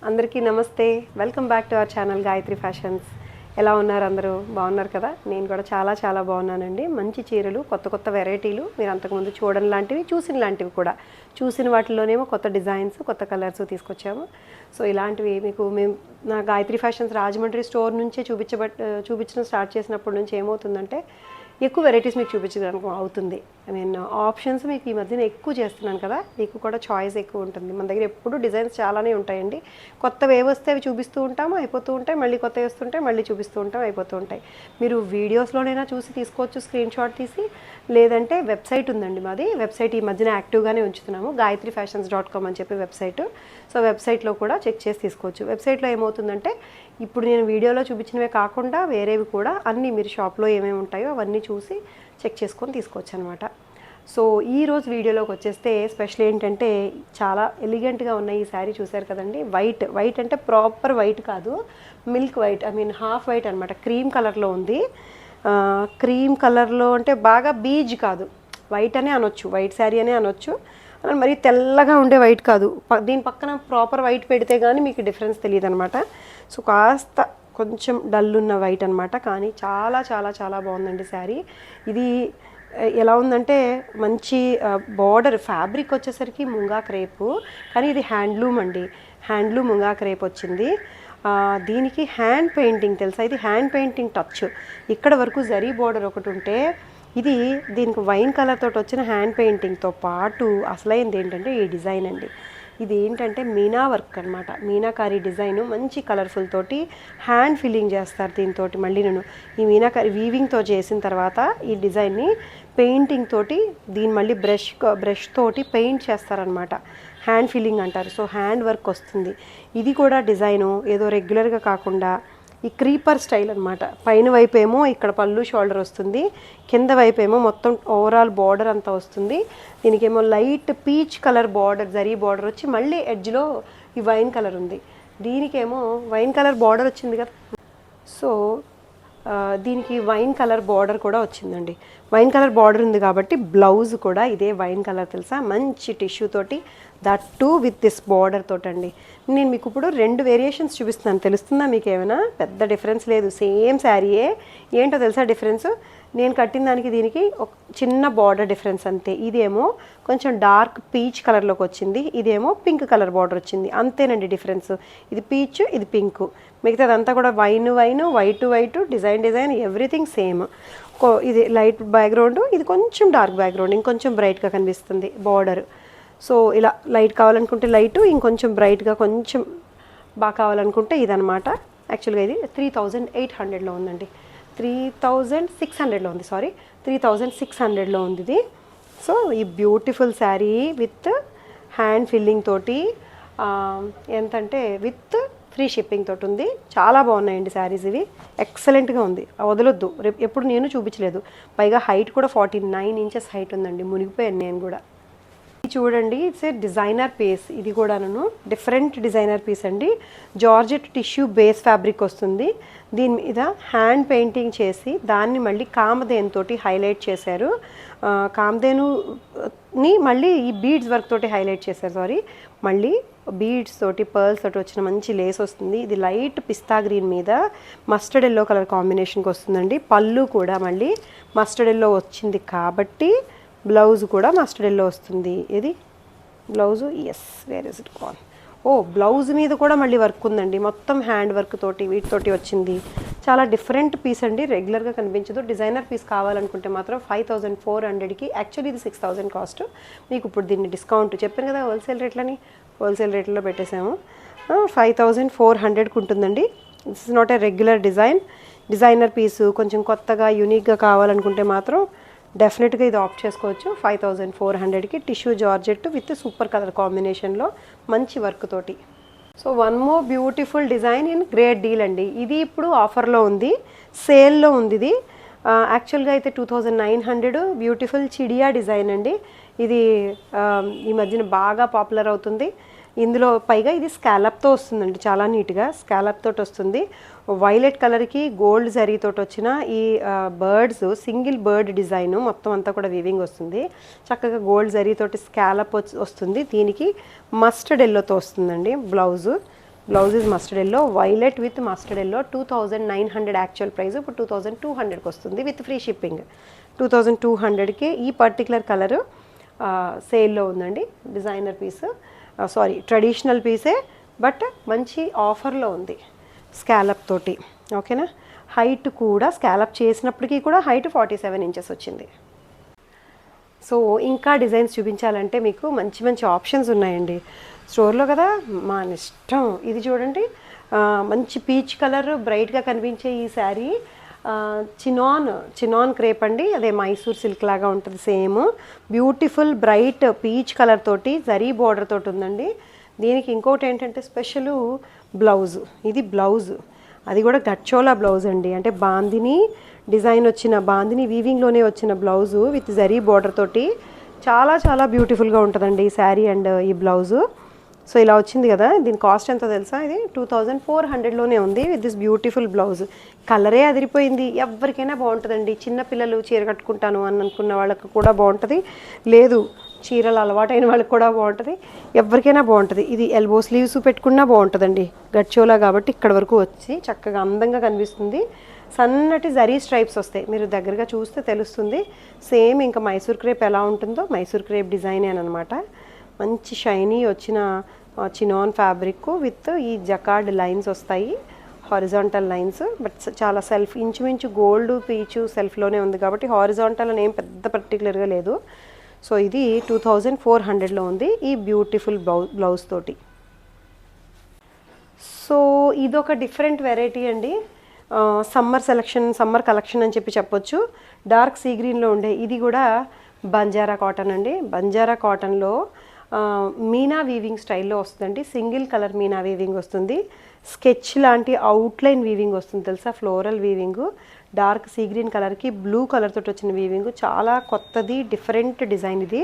అందరికీ నమస్తే. Welcome back to our channel Gayatri fashions. ఎలా ఉన్నారు అందరూ? బాగున్నారు కదా? నేను కూడా చాలా బాగున్నానండి. మంచి చీరలు, కొత్త వెరైటీలు మీరు అంతకుముందు చూడని లాంటివి, చూసిన లాంటివి కూడా. చూసిన వాటిలోనేమో కొత్త డిజైన్స్, కొత్త కలర్స్ తీసుకొచ్చాము. సో ఇలాంటివి మీకు మేము నా గాయత్రి ఫ్యాషన్స్ రాజమండ్రి స్టోర్ నుంచే చూపించడం స్టార్ట్ చేసినప్పటి నుంచి ఏమవుతుందంటే ఎక్కువ వెరైటీస్ మీకు చూపించడానికి అవుతుంది. ఐ మీన్ ఆప్షన్స్ మీకు ఈ మధ్యన ఎక్కువ చేస్తున్నాను కదా, మీకు కూడా చాయిస్ ఎక్కువ ఉంటుంది. మన దగ్గర ఎప్పుడు డిజైన్స్ చాలానే ఉంటాయండి. కొత్తవి ఏవి వస్తే అవి చూపిస్తూ ఉంటాము, అయిపోతూ ఉంటాయి. మళ్ళీ కొత్తవి వస్తుంటాయి, మళ్ళీ చూపిస్తూ ఉంటాం, అయిపోతూ ఉంటాయి. మీరు వీడియోస్లోనైనా చూసి తీసుకోవచ్చు, స్క్రీన్ షాట్ తీసి. లేదంటే వెబ్సైట్ ఉందండి మాది. వెబ్సైట్ ఈ మధ్యన యాక్టివ్గానే ఉంచుతున్నాము, gayatrifashions.com అని చెప్పి వెబ్సైట్. సో వెబ్సైట్లో కూడా చెక్ చేసి తీసుకోవచ్చు. వెబ్సైట్లో ఏమవుతుందంటే ఇప్పుడు నేను వీడియోలో చూపించినవే కాకుండా వేరేవి కూడా అన్నీ మీరు షాప్లో ఏమేమి ఉంటాయో అవన్నీ చూసి చెక్ చేసుకొని తీసుకోవచ్చు అనమాట. సో ఈరోజు వీడియోలోకి వచ్చేస్తే స్పెషల్ ఏంటంటే చాలా ఎలిగెంట్గా ఉన్న ఈ శారీ చూశారు కదండి. వైట్ అంటే ప్రాపర్ వైట్ కాదు, milk white, I mean half white అనమాట. క్రీమ్ కలర్లో ఉంది. క్రీమ్ కలర్లో అంటే బాగా బీజ్ కాదు, వైట్ అనే అనొచ్చు, వైట్ శారీ అనే అనొచ్చు. మరి తెల్లగా ఉండే వైట్ కాదు. దీని పక్కన ప్రాపర్ వైట్ పెడితే కానీ మీకు డిఫరెన్స్ తెలియదు అనమాట. సో కాస్త కొంచెం డల్ ఉన్న వైట్ అనమాట. కానీ చాలా బాగుందండి శారీ. ఇది ఎలా ఉందంటే మంచి బార్డర్, ఫ్యాబ్రిక్ వచ్చేసరికి ముంగా క్రేపు, కానీ ఇది హ్యాండ్లూమ్ అండి. హ్యాండ్లూమ్ ముంగా క్రేప్ వచ్చింది. దీనికి హ్యాండ్ పెయింటింగ్ తెలుసా? ఇది హ్యాండ్ పెయింటింగ్ టచ్. ఇక్కడ వరకు జరీ బార్డర్ ఒకటి ఉంటే ఇది దీనికి వైన్ కలర్ తోటి వచ్చిన హ్యాండ్ పెయింటింగ్తో పాటు అసలైంది ఏంటంటే ఈ డిజైన్ అండి. ఇది ఏంటంటే మీనా వర్క్ అనమాట. మీనాకారి డిజైన్ మంచి కలర్ఫుల్ తోటి హ్యాండ్ ఫిల్లింగ్ చేస్తారు దీంతో. మళ్ళీ నేను ఈ మీనాకారి వీవింగ్తో చేసిన తర్వాత ఈ డిజైన్ని పెయింటింగ్ తోటి దీన్ని మళ్ళీ బ్రష్ తోటి పెయింట్ చేస్తారనమాట. హ్యాండ్ ఫిల్లింగ్ అంటారు. సో హ్యాండ్ వర్క్ వస్తుంది. ఇది కూడా డిజైను ఏదో రెగ్యులర్గా కాకుండా ఈ క్రీపర్ స్టైల్ అనమాట. పైన వైపు ఏమో ఇక్కడ పళ్ళు షోల్డర్ వస్తుంది, కింద వైపు ఏమో మొత్తం ఓవరాల్ బార్డర్ అంతా వస్తుంది. దీనికేమో light peach colour border, zari border వచ్చి మళ్ళీ ఎడ్జ్లో ఈ వైన్ కలర్ ఉంది. దీనికేమో వైన్ కలర్ బార్డర్ వచ్చింది కదా. సో దీనికి వైన్ కలర్ బార్డర్ కూడా వచ్చిందండి. వైన్ కలర్ బార్డర్ ఉంది కాబట్టి బ్లౌజ్ కూడా ఇదే వైన్ కలర్ తెలుసా, మంచి టిష్యూ తోటి, that too with this border తోటండి. నేను మీకు ఇప్పుడు 2 వేరియేషన్స్ చూపిస్తున్నాను. తెలుస్తుందా మీకు? ఏమైనా పెద్ద డిఫరెన్స్ లేదు, సేమ్ శారీయే. ఏంటో తెలుసా డిఫరెన్స్? నేను కట్టిన దానికి దీనికి ఒక చిన్న బార్డర్ డిఫరెన్స్ అంతే. ఇదేమో కొంచెం డార్క్ పీచ్ కలర్లోకి వచ్చింది, ఇదేమో పింక్ కలర్ బార్డర్ వచ్చింది, అంతేనండి డిఫరెన్స్. ఇది పీచ్, ఇది పింక్. మిగతాదంతా కూడా white, white, design everything same. ఇది లైట్ బ్యాక్గ్రౌండ్, ఇది కొంచెం డార్క్ బ్యాక్గ్రౌండ్, ఇంకొంచెం బ్రైట్గా కనిపిస్తుంది బార్డర్. సో ఇలా లైట్ కావాలనుకుంటే లైట్, ఇంకొంచెం బ్రైట్గా కొంచెం బాగా కావాలనుకుంటే ఇదనమాట. యాక్చువల్గా ఇది 3800లో ఉందండి. 3600లో ఉంది, సారీ 3600లో ఉంది ఇది. సో ఈ beautiful sari with hand filling తోటి ఎంతంటే విత్ ఫ్రీ షిప్పింగ్ తోటి ఉంది. చాలా బాగున్నాయండి శారీస్ ఇవి. ఎక్సలెంట్గా ఉంది, వదలొద్దు. రేపు ఎప్పుడు నేను చూపించలేదు. పైగా హైట్ కూడా 49 ఇంచెస్ హైట్ ఉందండి. మునిగిపోయాను నేను కూడా. చూడండి, ఇట్స్ ఏ డిజైనర్ పీస్. ఇది కూడాను డిఫరెంట్ డిజైనర్ పీస్ అండి. జార్జెట్ టిష్యూ బేస్ ఫ్యాబ్రిక్ వస్తుంది. దీని మీద హ్యాండ్ పెయింటింగ్ చేసి దాన్ని మళ్ళీ కామధేను తోటి హైలైట్ చేశారు. కామధేనుని మళ్ళీ ఈ బీడ్స్ వర్క్ తోటి హైలైట్ చేశారు. సారీ, మళ్ళీ బీడ్స్ తోటి పర్ల్స్ తోటి వచ్చిన మంచి లేస్ వస్తుంది. ఇది లైట్ పిస్తా గ్రీన్ మీద మస్టర్డ్ ఎల్లో కలర్ కాంబినేషన్కి వస్తుందండి. పళ్ళు కూడా మళ్ళీ మస్టర్డ్ ఎల్లో వచ్చింది కాబట్టి బ్లౌజ్ కూడా మస్టర్డ్ ఎల్లో వస్తుంది. ఇది blouse, yes, where is it కాన్. బ్లౌజ్ మీద కూడా మళ్ళీ వర్క్ ఉందండి. మొత్తం హ్యాండ్ వర్క్ తోటి వీటితోటి వచ్చింది. చాలా డిఫరెంట్ పీస్ అండి, రెగ్యులర్గా కనిపించదు. డిజైనర్ పీస్ కావాలనుకుంటే మాత్రం 5400కి, యాక్చువల్లీ ఇది 6000 కాస్ట్. మీకు ఇప్పుడు దీన్ని డిస్కౌంట్ చెప్పాను కదా, హోల్సేల్ రేట్లలో పెట్టేసాము. 5400కి ఉంటుందండి. This is not a regular designer piece. కొంచెం కొత్తగా యూనిక్గా కావాలనుకుంటే మాత్రం డెఫినెట్గా ఇది ఆప్ట్ చేసుకోవచ్చు. 5400కి tissue georgette with super colour కాంబినేషన్లో మంచి వర్క్ తోటి. So one more beautiful design in great deal అండి. ఇది ఇప్పుడు ఆఫర్లో ఉంది, సేల్లో ఉంది ఇది. యాక్చువల్గా అయితే 2900. బ్యూటిఫుల్ చిడియా డిజైన్ అండి. ఇది ఈ మధ్యన బాగా పాపులర్ అవుతుంది. ఇందులో పైగా ఇది స్కాలప్తో వస్తుందండి, చాలా నీట్గా స్కాలప్ తోటి వస్తుంది. వైలెట్ కలర్కి గోల్డ్ జరీతో వచ్చిన ఈ బర్డ్స్, సింగిల్ బర్డ్ డిజైన్ మొత్తం అంతా కూడా వీవింగ్ వస్తుంది. చక్కగా గోల్డ్ జరీతోటి స్కాలప్ వస్తుంది. దీనికి మస్టర్డ్ ఎల్లోతో వస్తుందండి blouse. Blouse is mustard yellow, violet with mustard yellow. 2900 actual price, ఇప్పుడు 2200కి వస్తుంది విత్ ఫ్రీ షిప్పింగ్. 2200కి ఈ పర్టికులర్ కలరు సేల్లో ఉందండి. డిజైనర్ పీస్, సారీ ట్రెడిషనల్ పీసే, బట్ మంచి ఆఫర్లో ఉంది స్కాలప్ తోటి. ఓకేనా. హైట్ కూడా స్కాలప్ చేసినప్పటికీ కూడా హైట్ 47 ఇంచెస్ వచ్చింది. సో ఇంకా డిజైన్స్ చూపించాలంటే మీకు మంచి మంచి ఆప్షన్స్ ఉన్నాయండి స్టోర్లో కదా, మా ఇష్టం. ఇది చూడండి, మంచి పీచ్ కలర్ బ్రైట్గా కనిపించే ఈ శారీ చినాన్ క్రేప్ అండి. అదే మైసూర్ సిల్క్ లాగా ఉంటుంది same. Beautiful bright peach colour తోటి జరీ బోర్డర్ తోటి ఉందండి. దీనికి ఇంకోటి ఏంటంటే స్పెషల్ బ్లౌజ్. ఇది బ్లౌజ్, అది కూడా గచ్చోలా బ్లౌజ్ అండి. అంటే బాందిని డిజైన్ వచ్చిన, బాందిని వీవింగ్లోనే వచ్చిన బ్లౌజు విత్ జరీ బోర్డర్ తోటి చాలా చాలా బ్యూటిఫుల్గా ఉంటుందండి ఈ శారీ అండ్ ఈ బ్లౌజు. సో ఇలా వచ్చింది కదా. దీని కాస్ట్ ఎంతో తెలుసా? ఇది 2400లోనే ఉంది విత్ దిస్ బ్యూటిఫుల్ బ్లౌజ్. కలరే అదిరిపోయింది. ఎవరికైనా బాగుంటుందండి. చిన్నపిల్లలు చీర కట్టుకుంటాను అని అనుకున్న వాళ్ళకి కూడా బాగుంటుంది, లేదు చీరలు అలవాటైన వాళ్ళకి కూడా బాగుంటుంది, ఎవరికైనా బాగుంటుంది. ఇది ఎల్బో స్లీవ్స్ పెట్టుకున్నా బాగుంటుందండి. గచ్చోలా కాబట్టి ఇక్కడ వరకు వచ్చి చక్కగా అందంగా కనిపిస్తుంది. సన్నటి జరీ స్ట్రైప్స్ వస్తాయి, మీరు దగ్గరగా చూస్తే తెలుస్తుంది. సేమ్ ఇంకా మైసూర్ క్రేప్ ఎలా ఉంటుందో మైసూర్ క్రేప్ డిజైన్ అనమాట. మంచి షైనీ వచ్చిన చినాన్ ఫ్యాబ్రిక్ విత్ ఈ జకార్డ్ లైన్స్ వస్తాయి, హారిజాంటల్ లైన్స్. బట్ చాలా సెల్ఫ్, ఇంచుమించు గోల్డ్ పీచు సెల్ఫ్లోనే ఉంది కాబట్టి హారిజాంటల్ అని ఏం పెద్ద పర్టికులర్గా లేదు. సో ఇది 2400లో ఉంది ఈ బ్యూటిఫుల్ బ్లౌజ్ తోటి. సో ఇదొక డిఫరెంట్ వెరైటీ అండి. సమ్మర్ కలెక్షన్ అని చెప్పొచ్చు. డార్క్ సీ గ్రీన్లో ఉండే ఇది కూడా బంజారా కాటన్ అండి. బంజారా కాటన్లో మీనా వీవింగ్ స్టైల్లో వస్తుందండి. సింగిల్ కలర్ మీనా వీవింగ్ వస్తుంది. స్కెచ్ లాంటి అవుట్లైన్ వీవింగ్ వస్తుంది తెలుసా, floral weaving. Dark sea green కలర్కి బ్లూ కలర్ తోటి వచ్చిన వీవింగ్, చాలా కొత్తది డిఫరెంట్ డిజైన్ ఇది.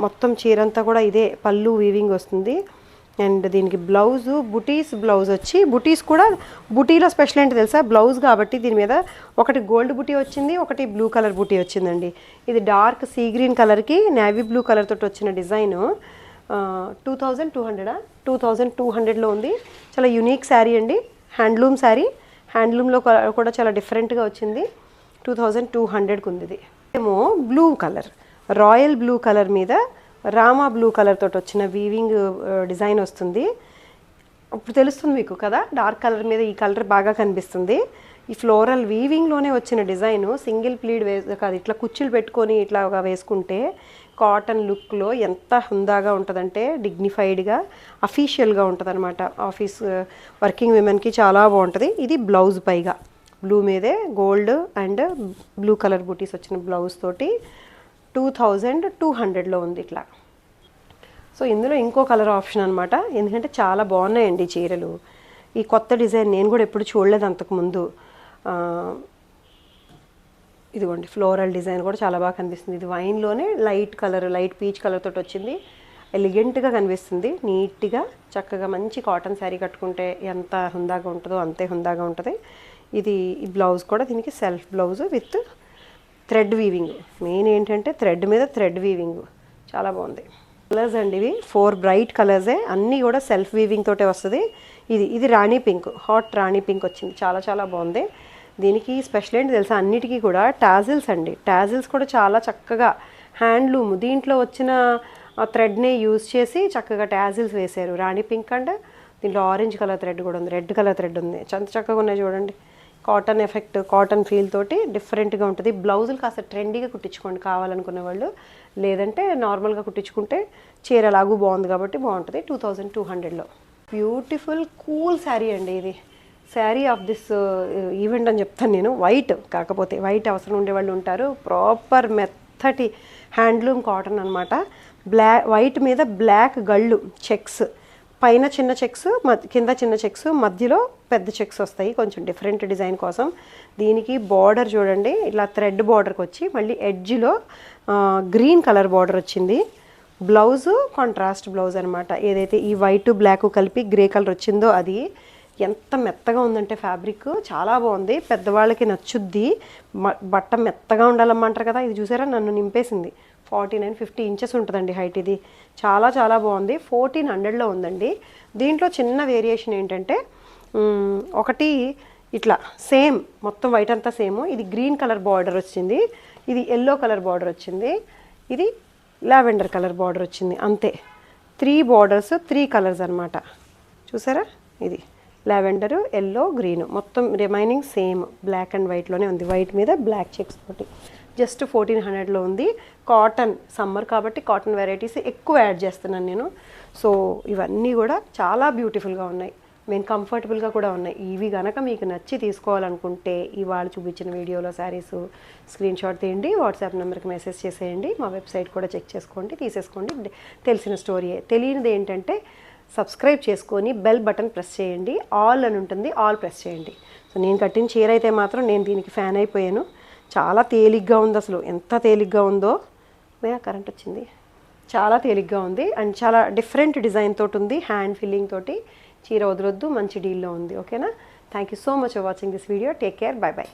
మొత్తం చీరంతా కూడా ఇదే పళ్ళు వీవింగ్ వస్తుంది. అండ్ దీనికి బ్లౌజు బుటీస్ బ్లౌజ్ వచ్చి, బుటీస్ కూడా బుటీలో స్పెషల్ ఏంటి తెలుసా, బ్లౌజ్ కాబట్టి దీని మీద ఒకటి గోల్డ్ బుటీ వచ్చింది, ఒకటి బ్లూ కలర్ బుటీ వచ్చిందండి. ఇది డార్క్ సీ గ్రీన్ కలర్కి నేవీ బ్లూ కలర్ తోటి వచ్చిన డిజైను. 2200లో ఉంది. చాలా యునిక్ శారీ అండి, హ్యాండ్లూమ్ శారీ. హ్యాండ్లూమ్లో కూడా చాలా డిఫరెంట్గా వచ్చింది. 2200కి ఉంది. ఇది ఏమో blue colour, royal blue colour మీద రామా బ్లూ కలర్ తోటి వచ్చిన వీవింగ్ డిజైన్ వస్తుంది. ఇప్పుడు తెలుస్తుంది మీకు కదా, డార్క్ కలర్ మీద ఈ కలర్ బాగా కనిపిస్తుంది. ఈ ఫ్లోరల్ వీవింగ్లోనే వచ్చిన డిజైను సింగిల్ ప్లీడ్ కాదు, ఇట్లా కుచ్చులు పెట్టుకొని ఇట్లా వేసుకుంటే కాటన్ లుక్లో ఎంత హుందాగా ఉంటుందంటే డిగ్నిఫైడ్గా అఫీషియల్గా ఉంటుంది అనమాట. ఆఫీస్ వర్కింగ్ విమెన్కి చాలా బాగుంటుంది. ఇది బ్లౌజ్ పైగా బ్లూ మీదే గోల్డ్ అండ్ బ్లూ కలర్ బూటీస్ వచ్చిన బ్లౌజ్ తోటి 2200లో ఉంది ఇట్లా. సో ఇందులో ఇంకో కలర్ ఆప్షన్ అనమాట, ఎందుకంటే చాలా బాగున్నాయండి చీరలు. ఈ కొత్త డిజైన్ నేను కూడా ఎప్పుడు చూడలేదు అంతకుముందు. ఇదిగోండి ఫ్లోరల్ డిజైన్ కూడా చాలా బాగా కనిపిస్తుంది. ఇది వైన్లోనే light colour, light peach colour తోటి వచ్చింది. ఎలిగెంట్గా కనిపిస్తుంది, నీట్గా చక్కగా మంచి కాటన్ శారీ కట్టుకుంటే ఎంత హుందాగా ఉంటుందో అంతే హుందాగా ఉంటుంది. ఇది ఈ బ్లౌజ్ కూడా దీనికి self blouse with thread weaving. Main ఏంటంటే థ్రెడ్ మీద థ్రెడ్ వీవింగ్ చాలా బాగుంది. కలర్స్ అండి ఇవి 4 బ్రైట్ కలర్సే, అన్నీ కూడా సెల్ఫ్ వీవింగ్ తోటే వస్తుంది. ఇది రాణి పింక్, హాట్ రాణి పింక్ వచ్చింది, చాలా చాలా బాగుంది. దీనికి స్పెషల్ ఏంటి తెలుసా, అన్నిటికీ కూడా టాజిల్స్ అండి. టాజిల్స్ కూడా చాలా చక్కగా హ్యాండ్లూమ్, దీంట్లో వచ్చిన థ్రెడ్ని యూజ్ చేసి చక్కగా టాజిల్స్ వేశారు. రాణి పింక్ అండ్ దీంట్లో ఆరెంజ్ కలర్ థ్రెడ్ కూడా ఉంది, రెడ్ కలర్ థ్రెడ్ ఉంది. చాలా చక్కగా ఉన్నాయి చూడండి. కాటన్ ఎఫెక్ట్, కాటన్ ఫీల్ తోటి డిఫరెంట్గా ఉంటుంది. బ్లౌజులు కాస్త ట్రెండీగా కుట్టించుకోండి కావాలనుకునే వాళ్ళు, లేదంటే నార్మల్గా కుట్టించుకుంటే చీర లాగు బాగుంది కాబట్టి బాగుంటుంది. 2200లో బ్యూటిఫుల్ కూల్ శారీ అండి. ఇది శారీ ఆఫ్ దిస్ ఈవెంట్ అని చెప్తాను నేను. వైట్, కాకపోతే వైట్ అవసరం ఉండే వాళ్ళు ఉంటారు. ప్రాపర్ మెత్తటి హ్యాండ్లూమ్ కాటన్ అనమాట. వైట్ మీద బ్లాక్ గళ్ళు చెక్స్, పైన చిన్న చెక్స్, కింద చిన్న చెక్స్, మధ్యలో పెద్ద చెక్స్ వస్తాయి కొంచెం డిఫరెంట్ డిజైన్ కోసం. దీనికి బార్డర్ చూడండి, ఇట్లా థ్రెడ్ బార్డర్కి వచ్చి మళ్ళీ ఎడ్జ్లో గ్రీన్ కలర్ బార్డర్ వచ్చింది. బ్లౌజు కాంట్రాస్ట్ బ్లౌజ్ అనమాట. ఏదైతే ఈ వైట్ బ్లాక్ కలిపి గ్రే కలర్ వచ్చిందో అది. ఎంత మెత్తగా ఉందంటే ఫ్యాబ్రిక్ చాలా బాగుంది, పెద్దవాళ్ళకి నచ్చుద్ది. బట్ట మెత్తగా ఉండాలమ్మంటారు కదా, ఇది చూసారా నన్ను నింపేసింది. 50 ఇంచెస్ ఉంటుందండి హైట్. ఇది చాలా చాలా బాగుంది. 1400లో ఉందండి. దీంట్లో చిన్న వేరియేషన్ ఏంటంటే ఒకటి ఇట్లా సేమ్ మొత్తం వైట్ అంతా సేమ్, ఇది గ్రీన్ కలర్ బార్డర్ వచ్చింది, ఇది ఎల్లో కలర్ బార్డర్ వచ్చింది, ఇది లావెండర్ కలర్ బార్డర్ వచ్చింది. అంతే, 3 బార్డర్స్ 3 కలర్స్ అనమాట. చూసారా, ఇది లావెండర్, ఎల్లో, గ్రీన్, మొత్తం రిమైనింగ్ సేమ్ బ్లాక్ అండ్ వైట్లోనే ఉంది. వైట్ మీద బ్లాక్ చెక్స్ తోటి జస్ట్ 1400లో ఉంది. కాటన్, సమ్మర్ కాబట్టి కాటన్ వెరైటీస్ ఎక్కువ యాడ్ చేస్తున్నాను నేను. సో ఇవన్నీ కూడా చాలా బ్యూటిఫుల్గా ఉన్నాయి, మేము కంఫర్టబుల్గా కూడా ఉన్నాయి. ఇవి కనుక మీకు నచ్చి తీసుకోవాలనుకుంటే ఇవాళ చూపించిన వీడియోలో శారీస్ స్క్రీన్ షాట్ తీయండి, వాట్సాప్ నెంబర్కి మెసేజ్ చేసేయండి, మా వెబ్సైట్ కూడా చెక్ చేసుకోండి, తీసేసుకోండి. తెలిసిన స్టోరీయే. తెలియనిది ఏంటంటే సబ్స్క్రైబ్ చేసుకొని బెల్ బటన్ ప్రెస్ చేయండి, ఆల్ అని ఉంటుంది, ఆల్ ప్రెస్ చేయండి. సో నేను కట్టిన చీర అయితే మాత్రం నేను దీనికి ఫ్యాన్ అయిపోయాను. చాలా తేలిగ్గా ఉంది, అసలు ఎంత తేలిగ్గా ఉందో. కరెంట్ వచ్చింది. చాలా తేలిగ్గా ఉంది అండ్ చాలా డిఫరెంట్ డిజైన్ తోటి ఉంది, హ్యాండ్ ఫిల్లింగ్ తోటి. చీర వదలొద్దు, మంచి డీల్లో ఉంది. ఓకేనా? Thank you so much for watching this video. Take care, by by.